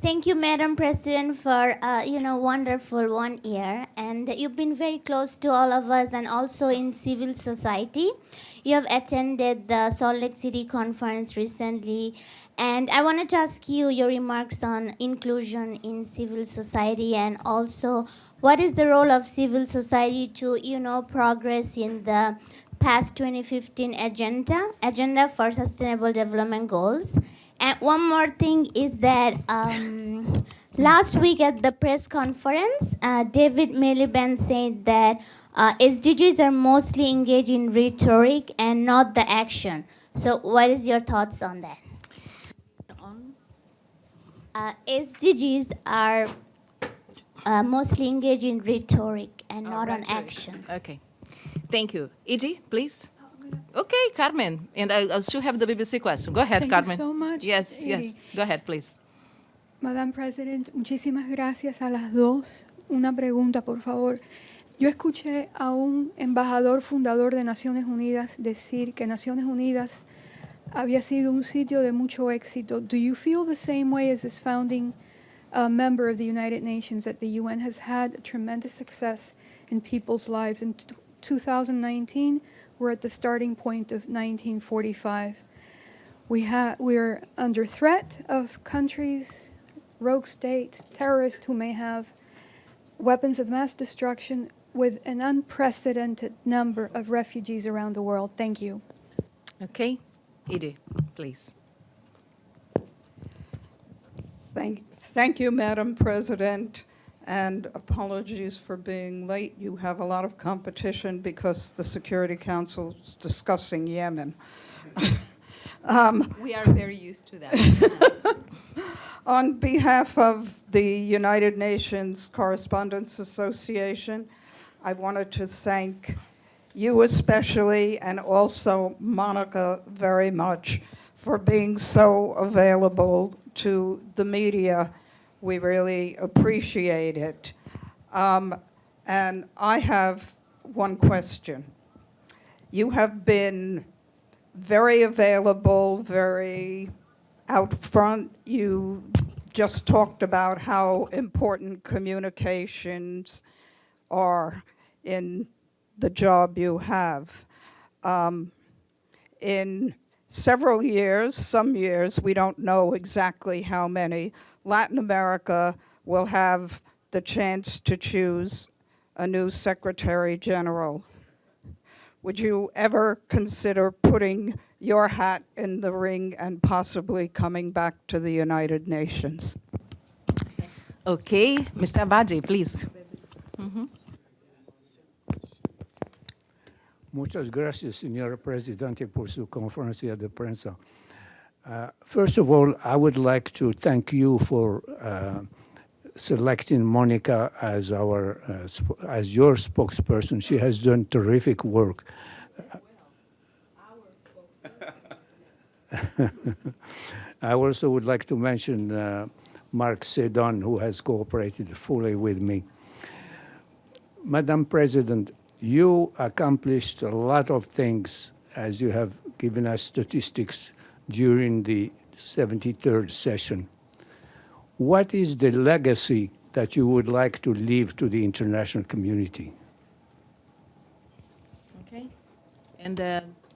Thank you, Madam President, for wonderful 1 year, and you've been very close to all of us, and also in civil society. You have attended the Salt Lake City conference recently, and I wanted to ask you your remarks on inclusion in civil society, and also what is the role of civil society to progress in the past 2015 agenda for sustainable development goals. And one more thing is that last week at the press conference, David Miliband said that SDGs are mostly engaged in rhetoric and not the action. So what is your thoughts on that? SDGs are mostly engaged in rhetoric and not on action. Okay. Thank you. Edie, please. Okay, Carmen. And I still have the BBC question. Go ahead, Carmen. Thank you so much. Yes, Edie. yes. Go ahead, please. Madam President, muchísimas gracias a las dos. Una pregunta, por favor. Yo escuché a un embajador fundador de Naciones Unidas decir que Naciones Unidas había sido un sitio de mucho éxito. Do you feel the same way as this founding member of the United Nations, that the UN has had a tremendous success in people's lives? In 2019, we're at the starting point of 1945. We're under threat of countries, rogue states, terrorists who may have weapons of mass destruction, with an unprecedented number of refugees around the world. Thank you. Okay. Edie, please. Thank you, Madam President, and apologies for being late. You have a lot of competition because the Security Council is discussing Yemen. We are very used to that. On behalf of the United Nations Correspondents Association, I wanted to thank you especially, and also Monica very much, for being so available to the media. We really appreciate it. And I have one question. You have been very available, very out front. You just talked about how important communications are in the job you have. In several years, some years, we don't know exactly how many, Latin America will have the chance to choose a new Secretary General. Would you ever consider putting your hat in the ring and possibly coming back to the United Nations? Okay. Mr. Abadi, please. Muchas gracias, señora Presidente, por su conferencia de prensa. First of all, I would like to thank you for selecting Monica as as your spokesperson. She has done terrific work. I also would like to mention Mark Sedon, who has cooperated fully with me. Madam President, you accomplished a lot of things, as you have given us statistics during the 73rd session. What is the legacy that you would like to leave to the international community? Okay. And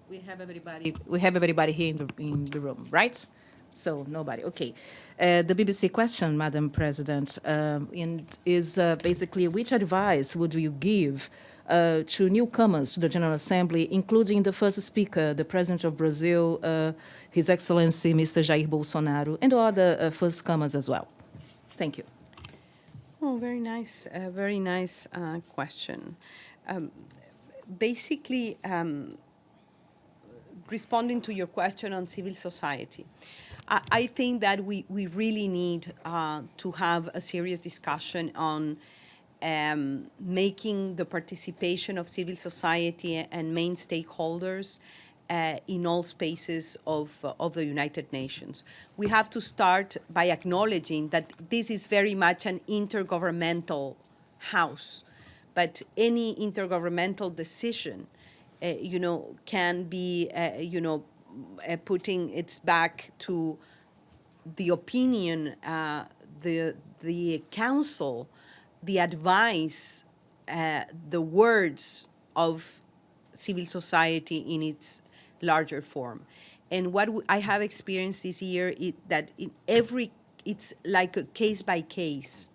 we have everybody here in the room, right? So nobody. Okay. The BBC question, Madam President, is basically, which advice would you give to newcomers to the General Assembly, including the first speaker, the President of Brazil, His Excellency Mr. Jair Bolsonaro, and other firstcomers as well? Thank you. Oh, very nice question. Basically, responding to your question on civil society, I think that we really need to have a serious discussion on making the participation of civil society and main stakeholders in all spaces of the United Nations. We have to start by acknowledging that this is very much an intergovernmental house, but any intergovernmental decision, can be, putting its back to the opinion the counsel, the advice, the words of civil society in its larger form. And what I have experienced this year is that it's like a case by case.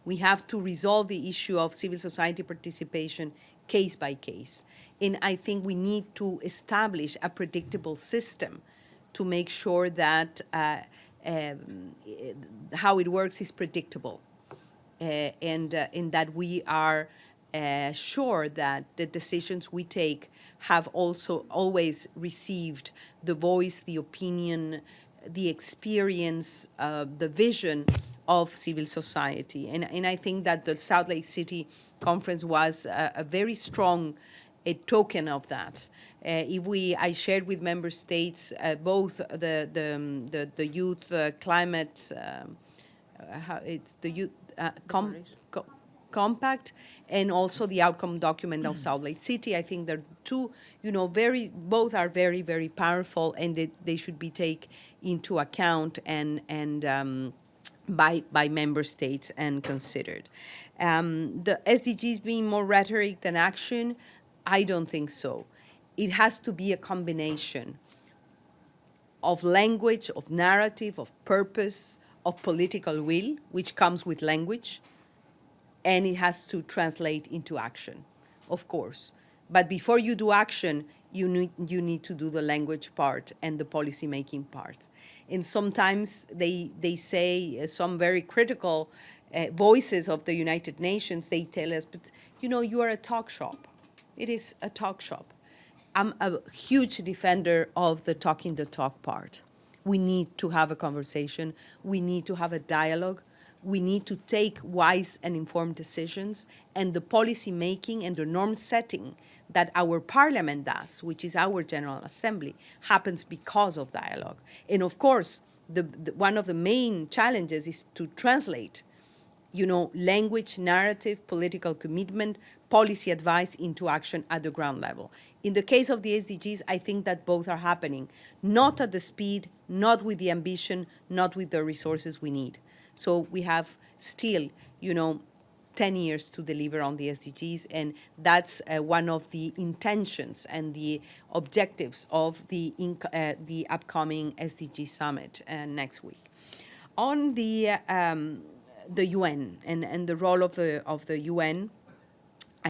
We have to resolve the issue of civil society participation case by case. And I think we need to establish a predictable system to make sure that how it works is predictable. And in that we are sure that the decisions we take have also always received the voice, the opinion, the experience, the vision of civil society. And I think that the Salt Lake City conference was a very strong token of that. I shared with member states both the youth climate, it's the youth compact, and also the outcome document of Salt Lake City. I think they're two, both are very, very powerful, and they should be taken into account and by member states and considered. The SDGs being more rhetoric than action, I don't think so. It has to be a combination of language, of narrative, of purpose, of political will, which comes with language, and it has to translate into action, of course. But before you do action, you need to do the language part and the policy-making part. And sometimes they say, some very critical voices of the United Nations, they tell us, but you are a talk shop. It is a talk shop. I'm a huge defender of the talking the talk part. We need to have a conversation. We need to have a dialogue. We need to take wise and informed decisions, and the policy making and the norm setting that our parliament does, which is our General Assembly, happens because of dialogue. And of course, one of the main challenges is to translate, language, narrative, political commitment, policy advice into action at the ground level. In the case of the SDGs, I think that both are happening, not at the speed, not with the ambition, not with the resources we need. So we have still, 10 years to deliver on the SDGs, and that's one of the intentions and the objectives of the upcoming SDG summit next week. On the UN and the role of the UN,